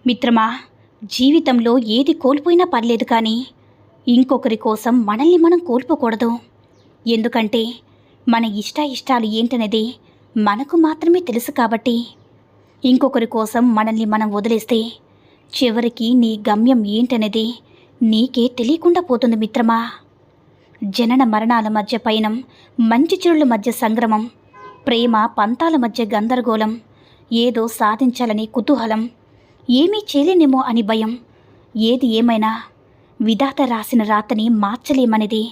మిత్రమా, జీవితంలో ఏది కోల్పోయినా పర్లేదు కానీ ఇంకొకరి కోసం మనల్ని మనం కోల్పోకూడదు. ఎందుకంటే మన ఇష్టాలు ఏంటనేది మనకు మాత్రమే తెలుసు కాబట్టి. ఇంకొకరి కోసం మనల్ని మనం వదిలేస్తే చివరికి నీ గమ్యం ఏంటనేది నీకే తెలియకుండా పోతుంది మిత్రమా. జనన మరణాల మధ్య పయనం, మంచి చెడుల మధ్య సంగ్రమం, ప్రేమ పంతాల మధ్య గందరగోళం, ఏదో సాధించాలని కుతూహలం, ఏమీ చేయలేనేమో అని భయం. ఏది ఏమైనా విధాత రాసిన రాతని మార్చలేమనేది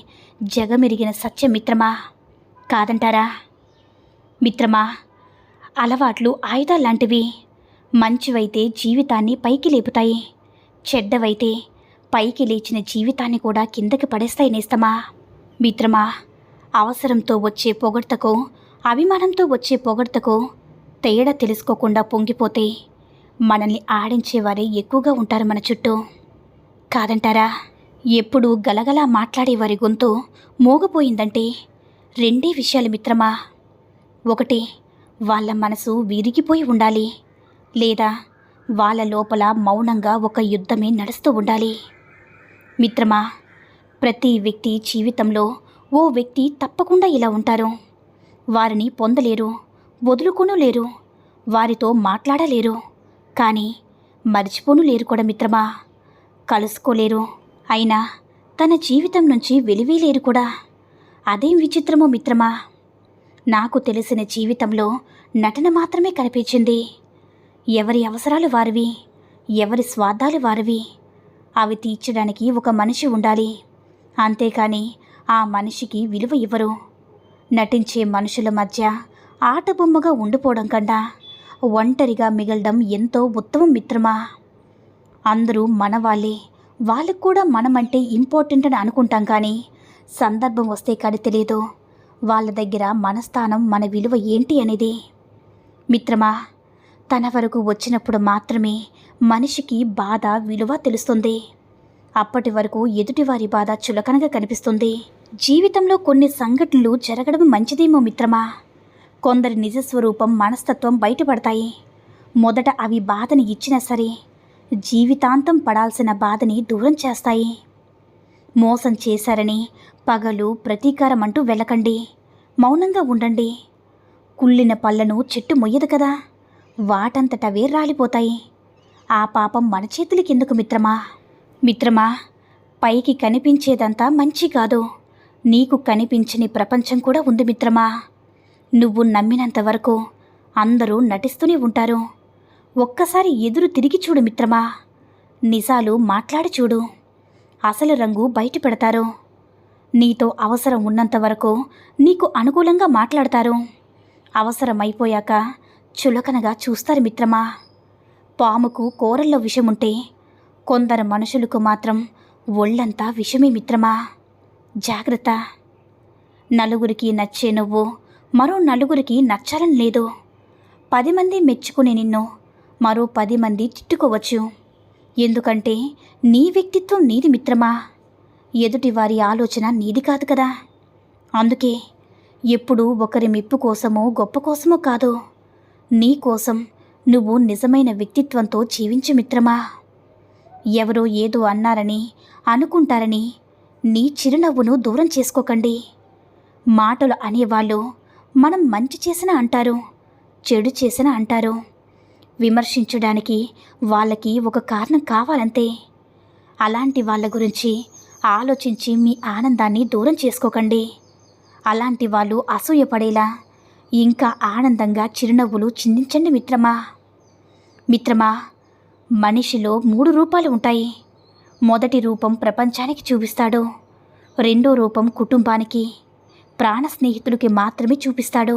జగమెరిగిన సత్యం మిత్రమా, కాదంటారా? మిత్రమా, అలవాట్లు ఆయుధాల్లాంటివి. మంచివైతే జీవితాన్ని పైకి లేపుతాయి, చెడ్డవైతే పైకి లేచిన జీవితాన్ని కూడా కిందకి పడేస్తాయి నేస్తమా. మిత్రమా, అవసరంతో వచ్చే పొగడ్తకు, అభిమానంతో వచ్చే పొగడ్తకు తేడా తెలుసుకోకుండా పొంగిపోతే మనల్ని ఆడించేవారే ఎక్కువగా ఉంటారు మన చుట్టూ, కాదంటారా? ఎప్పుడు గలగలా మాట్లాడేవారి గొంతు మోగపోయిందంటే రెండే విషయాలు మిత్రమా. ఒకటి, వాళ్ళ మనసు విరిగిపోయి ఉండాలి, లేదా వాళ్ళ లోపల మౌనంగా ఒక యుద్ధమే నడుస్తూ ఉండాలి. మిత్రమా, ప్రతి వ్యక్తి జీవితంలో ఓ వ్యక్తి తప్పకుండా ఇలా ఉంటారు. వారిని పొందలేరు, వదులుకోను లేరు, వారితో మాట్లాడలేరు, కానీ మర్చిపోను లేరు కూడా మిత్రమా. కలుసుకోలేరు, అయినా తన జీవితం నుంచి వెలివేయలేరు కూడా. అదేం విచిత్రమో మిత్రమా. నాకు తెలిసిన జీవితంలో నటన మాత్రమే కనిపించింది. ఎవరి అవసరాలు వారివి, ఎవరి స్వార్థాలు వారివి. అవి తీర్చడానికి ఒక మనిషి ఉండాలి, అంతేకాని ఆ మనిషికి విలువ ఇవ్వరు. నటించే మనుషుల మధ్య ఆటబొమ్మగా ఉండిపోవడం కన్నా ఒంటరిగా మిగలడం ఎంతో ఉత్తమం మిత్రమా. అందరూ మన వాళ్ళే, వాళ్ళకు కూడా మనమంటే ఇంపార్టెంట్ అని అనుకుంటాం, కానీ సందర్భం వస్తే కానీ తెలియదు వాళ్ళ దగ్గర మన స్థానం, మన విలువ ఏంటి అనేది. మిత్రమా, తన వరకు వచ్చినప్పుడు మాత్రమే మనిషికి బాధ విలువ తెలుస్తుంది. అప్పటి వరకు ఎదుటివారి బాధ చులకనగా కనిపిస్తుంది. జీవితంలో కొన్ని సంఘటనలు జరగడం మంచిదేమో మిత్రమా. కొందరి నిజస్వరూపం, మనస్తత్వం బయటపడతాయి. మొదట అవి బాధని ఇచ్చినా సరే జీవితాంతం పడాల్సిన బాధని దూరం చేస్తాయి. మోసం చేశారని పగలు ప్రతీకారం అంటూ వెళ్ళకండి, మౌనంగా ఉండండి. కుళ్ళిన పళ్ళను చెట్టు మొయ్యదు కదా, వాటంతటవే రాలిపోతాయి. ఆ పాపం మన చేతులకెందుకు మిత్రమా. మిత్రమా, పైకి కనిపించేదంతా మంచి కాదు, నీకు కనిపించని ప్రపంచం కూడా ఉంది మిత్రమా. నువ్వు నమ్మినంత వరకు అందరూ నటిస్తూనే ఉంటారు. ఒక్కసారి ఎదురు తిరిగి చూడు మిత్రమా. నిజాలు మాట్లాడి చూడు, అసలు రంగు బయట పెడతారు. నీతో అవసరం ఉన్నంత వరకు నీకు అనుకూలంగా మాట్లాడతారు. అవసరమైపోయాక చులకనగా చూస్తారు మిత్రమా. పాముకు కూరల్లో విషముంటే కొందరు మనుషులకు మాత్రం ఒళ్ళంతా విషమే మిత్రమా. జాగ్రత్త. నలుగురికి నచ్చే నువ్వు మరో నలుగురికి నచ్చాలని లేదు. 10 మంది మెచ్చుకునే నిన్ను మరో 10 మంది తిట్టుకోవచ్చు. ఎందుకంటే నీ వ్యక్తిత్వం నీది మిత్రమా, ఎదుటివారి ఆలోచన నీది కాదు కదా. అందుకే ఎప్పుడూ ఒకరి మెప్పు కోసమో గొప్ప కోసమో కాదు, నీ కోసం నువ్వు నిజమైన వ్యక్తిత్వంతో జీవించు మిత్రమా. ఎవరో ఏదో అన్నారని, అనుకుంటారని నీ చిరునవ్వును దూరం చేసుకోకండి. మాటలు అనేవాళ్ళు మనం మంచి చేసినా అంటారు, చెడు చేసినా అంటారు. విమర్శించడానికి వాళ్ళకి ఒక కారణం కావాలంతే. అలాంటి వాళ్ళ గురించి ఆలోచించి మీ ఆనందాన్ని దూరం చేసుకోకండి. అలాంటి వాళ్ళు అసూయపడేలా ఇంకా ఆనందంగా చిరునవ్వులు చిందించండి మిత్రమా. మిత్రమా, మనిషిలో 3 రూపాలు ఉంటాయి. మొదటి రూపం ప్రపంచానికి చూపిస్తాడు, రెండో రూపం కుటుంబానికి, ప్రాణ స్నేహితుడికి మాత్రమే చూపిస్తాడు.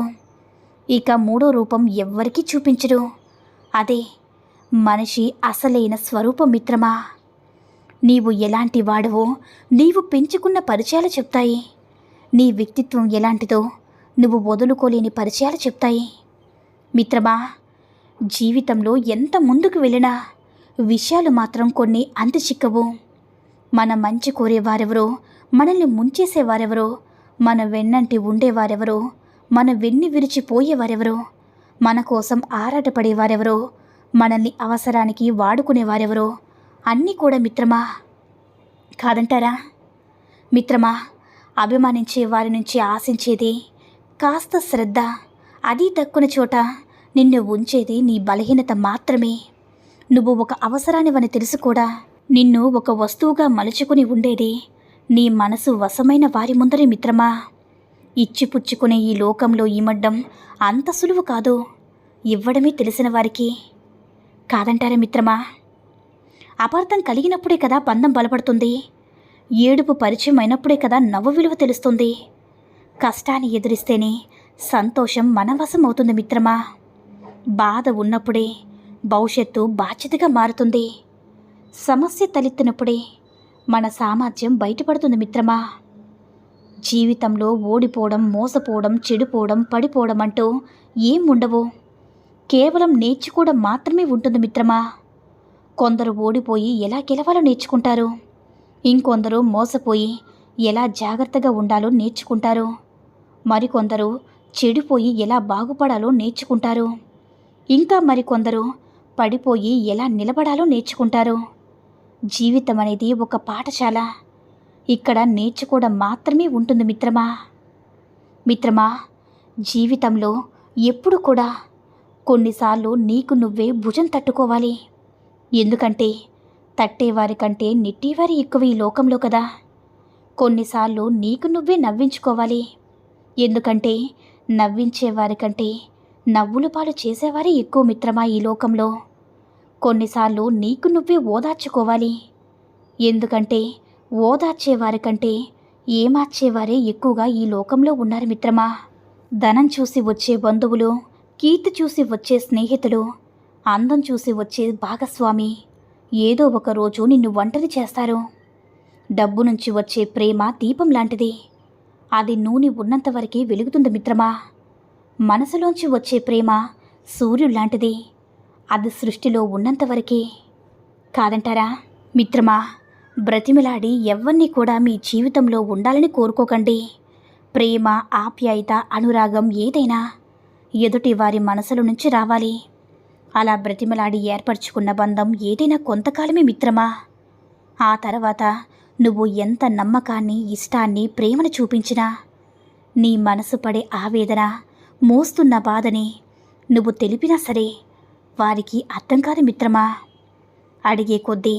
ఇక మూడో రూపం ఎవ్వరికీ చూపించడు. అదే మనిషి అసలైన స్వరూపం మిత్రమా. నీవు ఎలాంటి వాడవో నీవు పెంచుకున్న పరిచయాలు చెప్తాయి. నీ వ్యక్తిత్వం ఎలాంటిదో నువ్వు వదులుకోలేని పరిచయాలు చెప్తాయి. మిత్రమా, జీవితంలో ఎంత ముందుకు వెళ్ళినా విషయాలు మాత్రం కొన్ని అంతు చిక్కవు. మన మంచి కోరేవారెవరో, మనల్ని ముంచేసేవారెవరో, మన వెన్నంటి ఉండేవారెవరో, మన వెన్ని విరిచిపోయేవారెవరో, మన కోసం ఆరాటపడేవారెవరో మనల్ని అవసరానికి వాడుకునేవారెవరో అన్నీ కూడా మిత్రమా కాదంటారా? మిత్రమా, అభిమానించే వారి నుంచి ఆశించేది కాస్త శ్రద్ధ, అది తక్కువ చోట నిన్ను ఉంచేది నీ బలహీనత మాత్రమే. నువ్వు ఒక అవసరానివని తెలుసు కూడా నిన్ను ఒక వస్తువుగా మలుచుకుని ఉండేది నీ మనసు వశమైన వారి ముందరే మిత్రమా. ఇచ్చిపుచ్చుకునే ఈ లోకంలో ఇమడ్డం అంత సులువు కాదు, ఇవ్వడమే తెలిసిన వారికి. కాదంటారా మిత్రమా? అపార్థం కలిగినప్పుడే కదా బంధం బలపడుతుంది. ఏడుపు పరిచయం అయినప్పుడే కదా నవ్వు విలువ తెలుస్తుంది. కష్టాన్ని ఎదురిస్తేనే సంతోషం మన వశం అవుతుంది మిత్రమా. బాధ ఉన్నప్పుడే భవిష్యత్తు బాధ్యతగా మారుతుంది. సమస్య తలెత్తినప్పుడే మన సామర్థ్యం బయటపడుతుంది మిత్రమా. జీవితంలో ఓడిపోవడం, మోసపోవడం, చెడిపోవడం, పడిపోవడం అంటూ ఏం ఉండవు. కేవలం నేర్చుకోవడం మాత్రమే ఉంటుంది మిత్రమా. కొందరు ఓడిపోయి ఎలా గెలవాలో నేర్చుకుంటారు, ఇంకొందరు మోసపోయి ఎలా జాగ్రత్తగా ఉండాలో నేర్చుకుంటారు, మరికొందరు చెడిపోయి ఎలా బాగుపడాలో నేర్చుకుంటారు, ఇంకా మరికొందరు పడిపోయి ఎలా నిలబడాలో నేర్చుకుంటారు. జీవితం అనేది ఒక పాఠశాల. ఇక్కడ నేర్చుకోవడం మాత్రమే ఉంటుంది మిత్రమా. మిత్రమా, జీవితంలో ఎప్పుడు కూడా కొన్నిసార్లు నీకు నువ్వే భుజం తట్టుకోవాలి. ఎందుకంటే తట్టేవారి కంటే నెట్టేవారి ఎక్కువ ఈ లోకంలో కదా. కొన్నిసార్లు నీకు నువ్వే నవ్వించుకోవాలి. ఎందుకంటే నవ్వించేవారి కంటే నవ్వుల పాలు చేసేవారే ఎక్కువ మిత్రమా ఈ లోకంలో. కొన్నిసార్లు నీకు నువ్వే ఓదార్చుకోవాలి. ఎందుకంటే ఓదార్చేవారి కంటే ఏమార్చేవారే ఎక్కువగా ఈ లోకంలో ఉన్నారు మిత్రమా. ధనం చూసి వచ్చే బంధువులు, కీర్తి చూసి వచ్చే స్నేహితులు, అందం చూసి వచ్చే భాగస్వామి ఏదో ఒక రోజు నిన్ను ఒంటరి చేస్తారు. డబ్బు నుంచి వచ్చే ప్రేమ దీపం లాంటిది. అది నూనె ఉన్నంత వరకే వెలుగుతుంది మిత్రమా. మనసులోంచి వచ్చే ప్రేమ సూర్యుడు అది సృష్టిలో ఉన్నంత వరకే. కాదంటారా మిత్రమా? బ్రతిమిలాడి ఎవ్వరినీ కూడా మీ జీవితంలో ఉండాలని కోరుకోకండి. ప్రేమ, ఆప్యాయత, అనురాగం ఏదైనా ఎదుటి వారి మనసుల నుంచి రావాలి. అలా బ్రతిమలాడి ఏర్పరచుకున్న బంధం ఏదైనా కొంతకాలమే మిత్రమా. ఆ తర్వాత నువ్వు ఎంత నమ్మకాన్ని, ఇష్టాన్ని, ప్రేమను చూపించినా నీ మనసు పడే ఆవేదన, మోస్తున్న బాధని నువ్వు తెలిపినా సరే వారికి అర్థం కాదు మిత్రమా. అడిగే కొద్దీ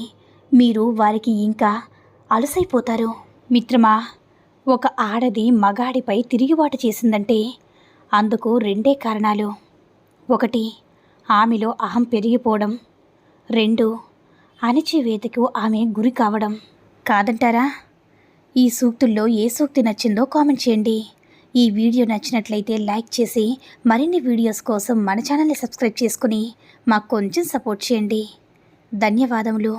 మీరు వారికి ఇంకా అలసైపోతారు మిత్రమా. ఒక ఆడది మగాడిపై తిరిగిబాటు చేసిందంటే అందుకు రెండే కారణాలు. ఒకటి, ఆమెలో అహం పెరిగిపోవడం. 2, అణచివేతకు ఆమె గురి కావడం. కాదంటారా? ఈ సూక్తుల్లో ఏ సూక్తి నచ్చిందో కామెంట్ చేయండి. ఈ వీడియో నచ్చినట్లయితే లైక్ చేసి మరిన్ని వీడియోస్ కోసం మన ఛానల్ని సబ్స్క్రైబ్ చేసుకుని మాకు కొంచెం సపోర్ట్ చేయండి. ధన్యవాదములు.